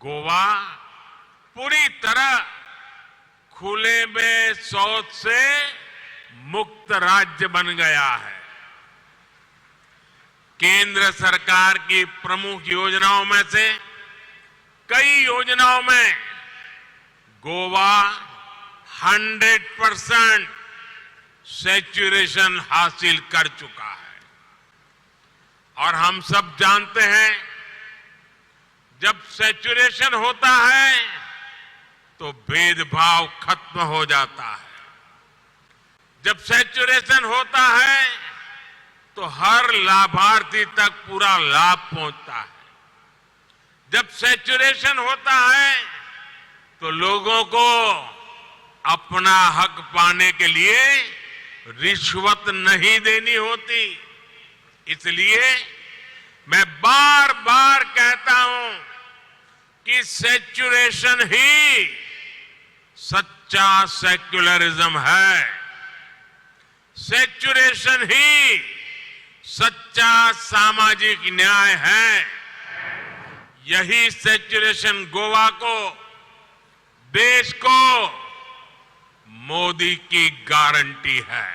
गोवा पूरी तरह खुले में शौच से मुक्त राज्य बन गया है। केंद्र सरकार की प्रमुख योजनाओं में से कई योजनाओं में गोवा 100% सैचुरेशन हासिल कर चुका है। और हम सब जानते हैं, जब सैचुरेशन होता है तो भेदभाव खत्म हो जाता है। जब सैचुरेशन होता है तो हर लाभार्थी तक पूरा लाभ पहुंचता है। जब सैचुरेशन होता है तो लोगों को अपना हक पाने के लिए रिश्वत नहीं देनी होती। इसलिए मैं बार बार कहता हूं कि सैचुरेशन ही सच्चा सेक्युलरिज्म है। सैचुरेशन ही सच्चा सामाजिक न्याय है। यही सैचुरेशन गोवा को, देश को मोदी की गारंटी है।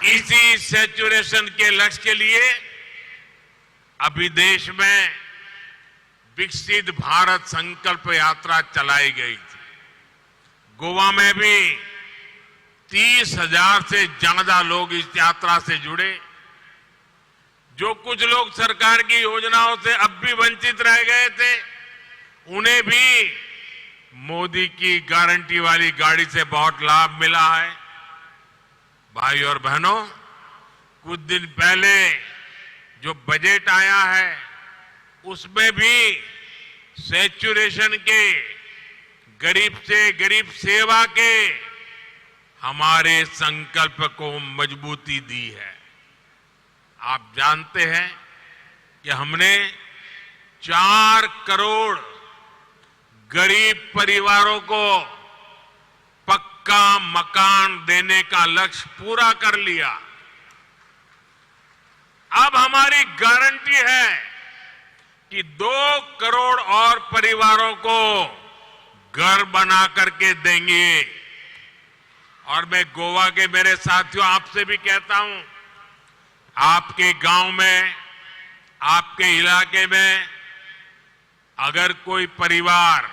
इसी सैचुरेशन के लक्ष्य के लिए अभी देश में विकसित भारत संकल्प यात्रा चलाई गई थी। गोवा में भी 30,000 से ज्यादा लोग इस यात्रा से जुड़े। जो कुछ लोग सरकार की योजनाओं से अब भी वंचित रह गए थे, उन्हें भी मोदी की गारंटी वाली गाड़ी से बहुत लाभ मिला है। भाई और बहनों, कुछ दिन पहले जो बजट आया है उसमें भी सैचुरेशन के, गरीब से गरीब सेवा के हमारे संकल्प को मजबूती दी है। आप जानते हैं कि हमने 4 करोड़ गरीब परिवारों को पक्का मकान देने का लक्ष्य पूरा कर लिया। अब हमारी गारंटी है कि 2 करोड़ और परिवारों को घर बना करके देंगे। और मैं गोवा के मेरे साथियों आपसे भी कहता हूं, आपके गांव में, आपके इलाके में अगर कोई परिवार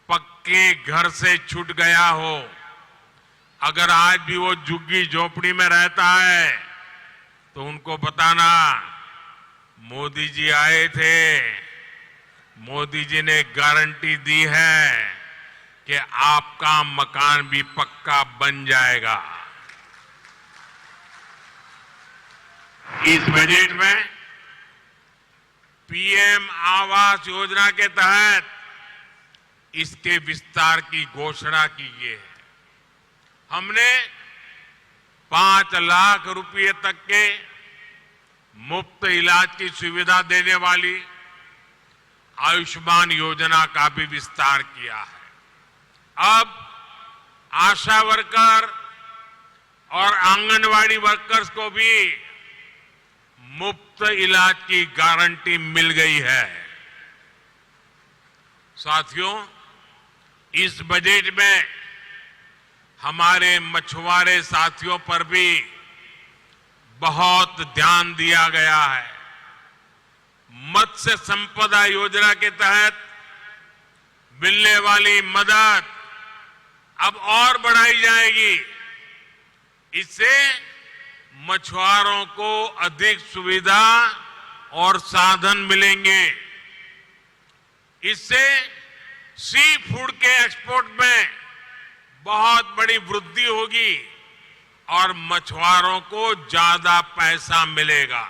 पक्के घर से छूट गया हो, अगर आज भी वो झुग्गी झोपड़ी में रहता है, तो उनको बताना, मोदी जी आए थे, मोदी जी ने गारंटी दी है कि आपका मकान भी पक्का बन जाएगा। इस बजट में पीएम आवास योजना के तहत इसके विस्तार की घोषणा की गई है। हमने 5 लाख रुपए तक के मुफ्त इलाज की सुविधा देने वाली आयुष्मान योजना का भी विस्तार किया है। अब आशा वर्कर और आंगनवाड़ी वर्कर्स को भी मुफ्त इलाज की गारंटी मिल गई है। साथियों, इस बजट में हमारे मछुआरे साथियों पर भी बहुत ध्यान दिया गया है। मत्स्य संपदा योजना के तहत मिलने वाली मदद अब और बढ़ाई जाएगी। इससे मछुआरों को अधिक सुविधा और साधन मिलेंगे। इससे सी फूड के एक्सपोर्ट में बहुत बड़ी वृद्धि होगी और मछुआरों को ज्यादा पैसा मिलेगा।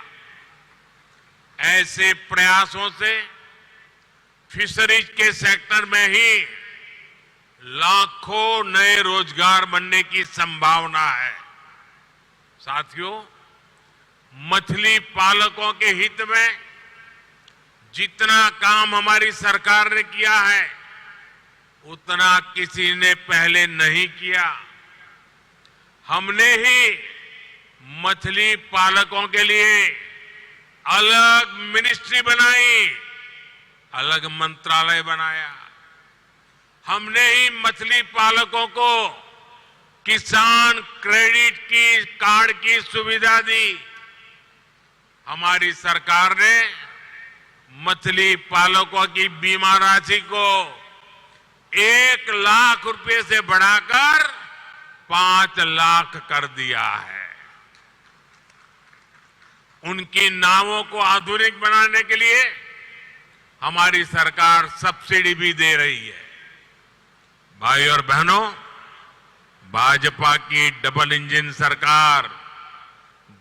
ऐसे प्रयासों से फिशरीज के सेक्टर में ही लाखों नए रोजगार बनने की संभावना है। साथियों, मछली पालकों के हित में जितना काम हमारी सरकार ने किया है, उतना किसी ने पहले नहीं किया। हमने ही मछली पालकों के लिए अलग मिनिस्ट्री बनाई, अलग मंत्रालय बनाया। हमने ही मछली पालकों को किसान क्रेडिट की कार्ड की सुविधा दी। हमारी सरकार ने मछली पालकों की बीमा राशि को 1 लाख रुपए से बढ़ाकर 5 लाख कर दिया है। उनकी नावों को आधुनिक बनाने के लिए हमारी सरकार सब्सिडी भी दे रही है। भाई और बहनों, भाजपा की डबल इंजन सरकार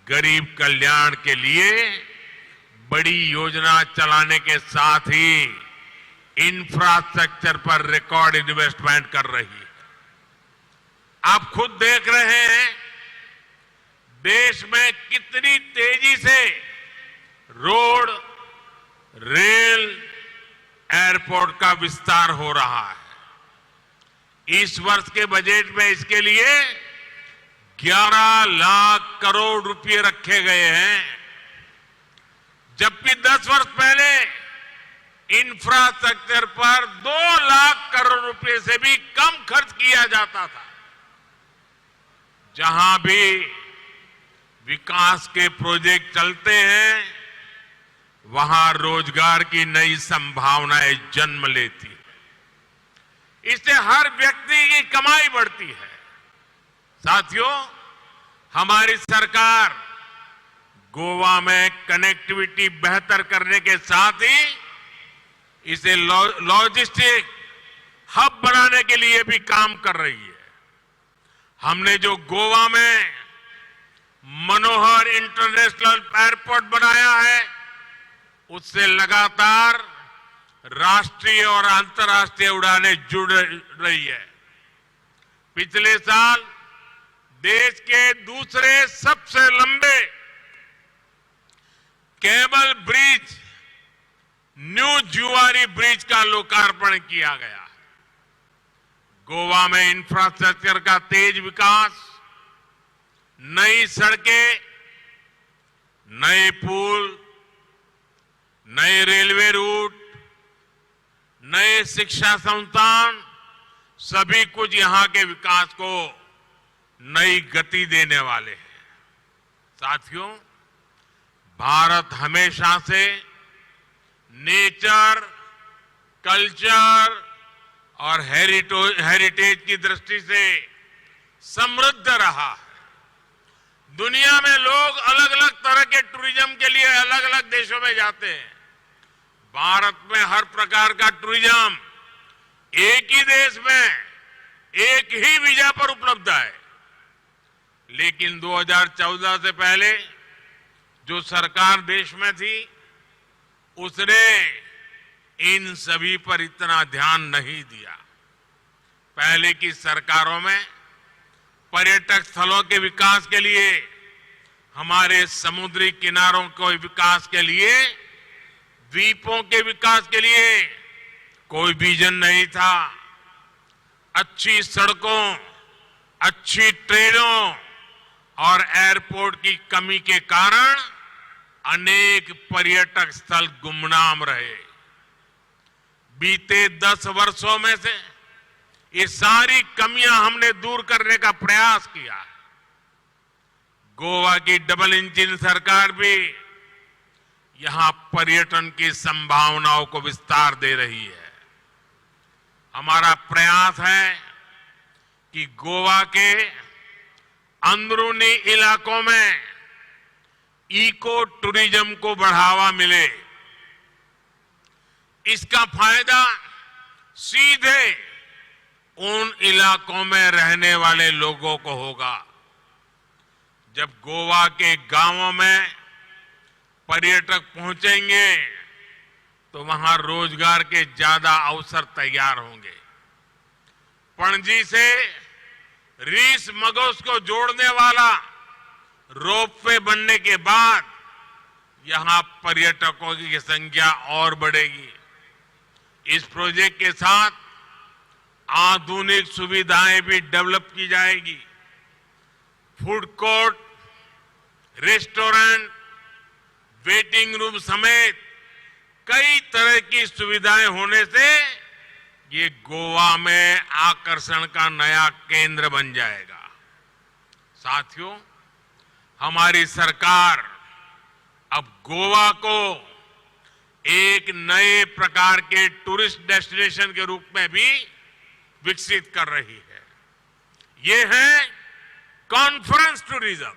गरीब कल्याण के लिए बड़ी योजना चलाने के साथ ही इंफ्रास्ट्रक्चर पर रिकॉर्ड इन्वेस्टमेंट कर रही है। आप खुद देख रहे हैं देश में कितनी तेजी से रोड, रेल, एयरपोर्ट का विस्तार हो रहा है। इस वर्ष के बजट में इसके लिए 11 लाख करोड़ रुपए रखे गए हैं, जबकि 10 वर्ष पहले इंफ्रास्ट्रक्चर पर 2 लाख करोड़ रुपए से भी कम खर्च किया जाता था। जहां भी विकास के प्रोजेक्ट चलते हैं, वहां रोजगार की नई संभावनाएं जन्म लेती है। इससे हर व्यक्ति की कमाई बढ़ती है। साथियों, हमारी सरकार गोवा में कनेक्टिविटी बेहतर करने के साथ ही इसे लॉजिस्टिक हब बनाने के लिए भी काम कर रही है। हमने जो गोवा में मनोहर इंटरनेशनल एयरपोर्ट बनाया है, उससे लगातार राष्ट्रीय और अंतर्राष्ट्रीय उड़ानें जुड़ रही है। पिछले साल देश के दूसरे सबसे लंबे केबल ब्रिज न्यू जुआरी ब्रिज का लोकार्पण किया गया। गोवा में इंफ्रास्ट्रक्चर का तेज विकास, नई सड़कें, नए पुल, नए रेलवे रूट, नए शिक्षा संस्थान, सभी कुछ यहां के विकास को नई गति देने वाले हैं। साथियों, भारत हमेशा से नेचर, कल्चर और हेरिटेज की दृष्टि से समृद्ध रहा है। दुनिया में लोग अलग अलग तरह के टूरिज्म के लिए अलग अलग देशों में जाते हैं। भारत में हर प्रकार का टूरिज्म एक ही देश में एक ही वीजा पर उपलब्ध है। लेकिन 2014 से पहले जो सरकार देश में थी, उसने इन सभी पर इतना ध्यान नहीं दिया। पहले की सरकारों में पर्यटक स्थलों के विकास के लिए, हमारे समुद्री किनारों के विकास के लिए, द्वीपों के विकास के लिए कोई विजन नहीं था। अच्छी सड़कों, अच्छी ट्रेनों और एयरपोर्ट की कमी के कारण अनेक पर्यटक स्थल गुमनाम रहे। बीते 10 वर्षों में से ये सारी कमियां हमने दूर करने का प्रयास किया। गोवा की डबल इंजन सरकार भी यहां पर्यटन की संभावनाओं को विस्तार दे रही है। हमारा प्रयास है कि गोवा के अंदरूनी इलाकों में इको टूरिज्म को बढ़ावा मिले। इसका फायदा सीधे उन इलाकों में रहने वाले लोगों को होगा। जब गोवा के गांवों में पर्यटक पहुंचेंगे तो वहां रोजगार के ज्यादा अवसर तैयार होंगे। पणजी से रीस मगोस को जोड़ने वाला रोपवे बनने के बाद यहां पर्यटकों की संख्या और बढ़ेगी। इस प्रोजेक्ट के साथ आधुनिक सुविधाएं भी डेवलप की जाएगी। Food court, restaurant, waiting room समेत कई तरह की सुविधाएं होने से ये गोवा में आकर्षण का नया केंद्र बन जाएगा। साथियों, हमारी सरकार अब गोवा को एक नए प्रकार के टूरिस्ट डेस्टिनेशन के रूप में भी विकसित कर रही है। ये है कॉन्फ्रेंस टूरिज्म।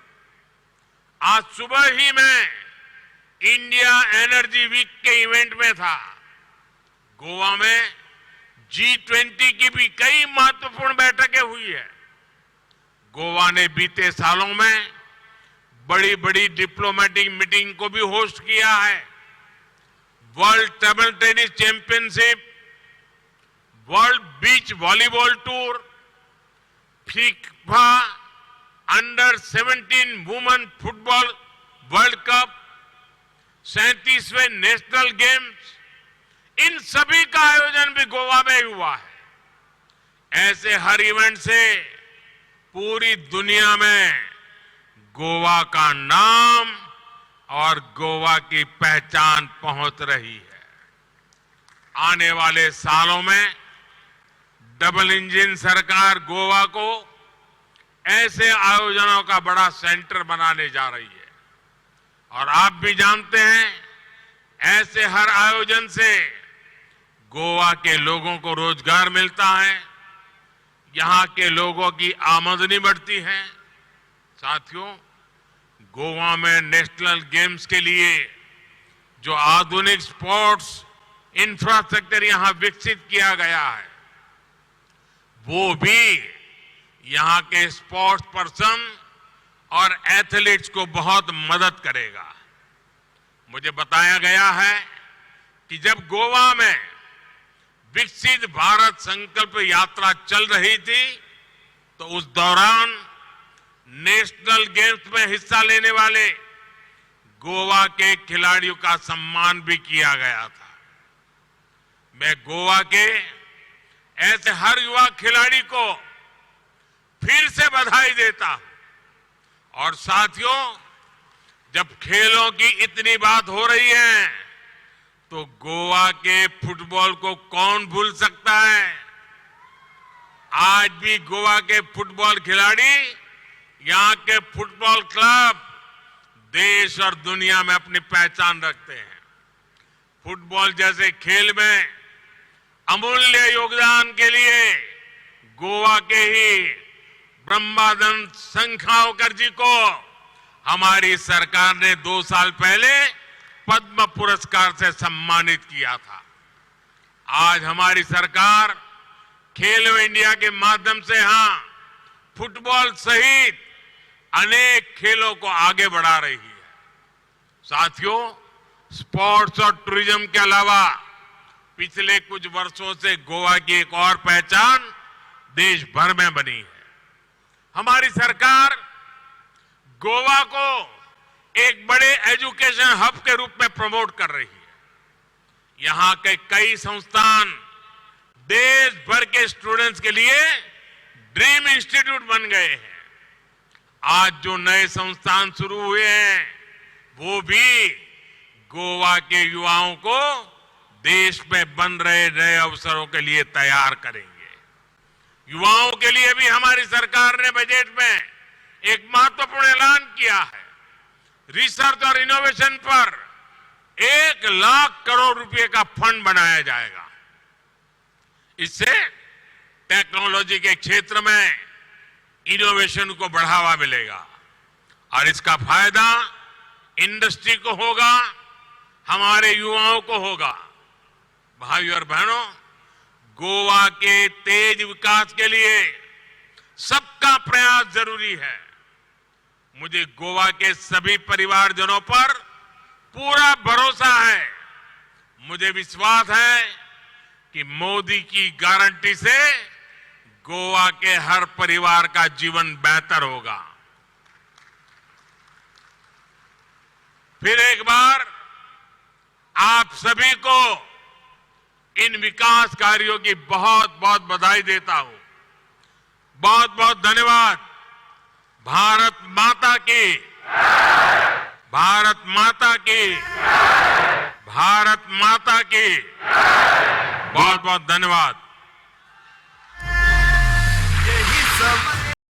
आज सुबह ही मैं इंडिया एनर्जी वीक के इवेंट में था। गोवा में G20 की भी कई महत्वपूर्ण बैठकें हुई है। गोवा ने बीते सालों में बड़ी बड़ी डिप्लोमेटिक मीटिंग को भी होस्ट किया है। World table tennis championship, world beach volleyball tour, FIFA under 17 women football world cup, 37वें नेशनल गेम्स, इन सभी का आयोजन भी गोवा में हुआ है। ऐसे हर इवेंट से पूरी दुनिया में गोवा का नाम और गोवा की पहचान पहुंच रही है। आने वाले सालों में डबल इंजन सरकार गोवा को ऐसे आयोजनों का बड़ा सेंटर बनाने जा रही है। और आप भी जानते हैं, ऐसे हर आयोजन से गोवा के लोगों को रोजगार मिलता है, यहां के लोगों की आमदनी बढ़ती है। साथियों, गोवा में नेशनल गेम्स के लिए जो आधुनिक स्पोर्ट्स इंफ्रास्ट्रक्चर यहां विकसित किया गया है, वो भी यहां के स्पोर्ट्स पर्सन और एथलीट्स को बहुत मदद करेगा। मुझे बताया गया है कि जब गोवा में विकसित भारत संकल्प यात्रा चल रही थी, तो उस दौरान नेशनल गेम्स में हिस्सा लेने वाले गोवा के खिलाड़ियों का सम्मान भी किया गया था। मैं गोवा के ऐसे हर युवा खिलाड़ी को फिर से बधाई देता हूं। और साथियों, जब खेलों की इतनी बात हो रही है, तो गोवा के फुटबॉल को कौन भूल सकता है। आज भी गोवा के फुटबॉल खिलाड़ी, यहां के फुटबॉल क्लब देश और दुनिया में अपनी पहचान रखते हैं। फुटबॉल जैसे खेल में अमूल्य योगदान के लिए गोवा के ही ब्रह्मानंद संखावकर जी को हमारी सरकार ने 2 साल पहले पद्म पुरस्कार से सम्मानित किया था। आज हमारी सरकार खेलो इंडिया के माध्यम से यहां फुटबॉल सहित अनेक खेलों को आगे बढ़ा रही है। साथियों, स्पोर्ट्स और टूरिज्म के अलावा पिछले कुछ वर्षों से गोवा की एक और पहचान देश भर में बनी है। हमारी सरकार गोवा को एक बड़े एजुकेशन हब के रूप में प्रमोट कर रही है। यहां के कई संस्थान देश भर के स्टूडेंट्स के लिए ड्रीम इंस्टीट्यूट बन गए हैं। आज जो नए संस्थान शुरू हुए हैं, वो भी गोवा के युवाओं को देश में बन रहे नए अवसरों के लिए तैयार करेंगे। युवाओं के लिए भी हमारी सरकार ने बजट में एक महत्वपूर्ण ऐलान किया है। रिसर्च और इनोवेशन पर 1 लाख करोड़ रुपए का फंड बनाया जाएगा। इससे टेक्नोलॉजी के क्षेत्र में इनोवेशन को बढ़ावा मिलेगा और इसका फायदा इंडस्ट्री को होगा, हमारे युवाओं को होगा। भाइयों और बहनों, गोवा के तेज विकास के लिए सबका प्रयास जरूरी है। मुझे गोवा के सभी परिवारजनों पर पूरा भरोसा है। मुझे विश्वास है कि मोदी की गारंटी से गोवा के हर परिवार का जीवन बेहतर होगा। फिर एक बार आप सभी को इन विकास कार्यों की बहुत बहुत बधाई देता हूं। बहुत बहुत धन्यवाद। भारत माता की। भारत माता की, भारत माता की। बहुत बहुत धन्यवाद।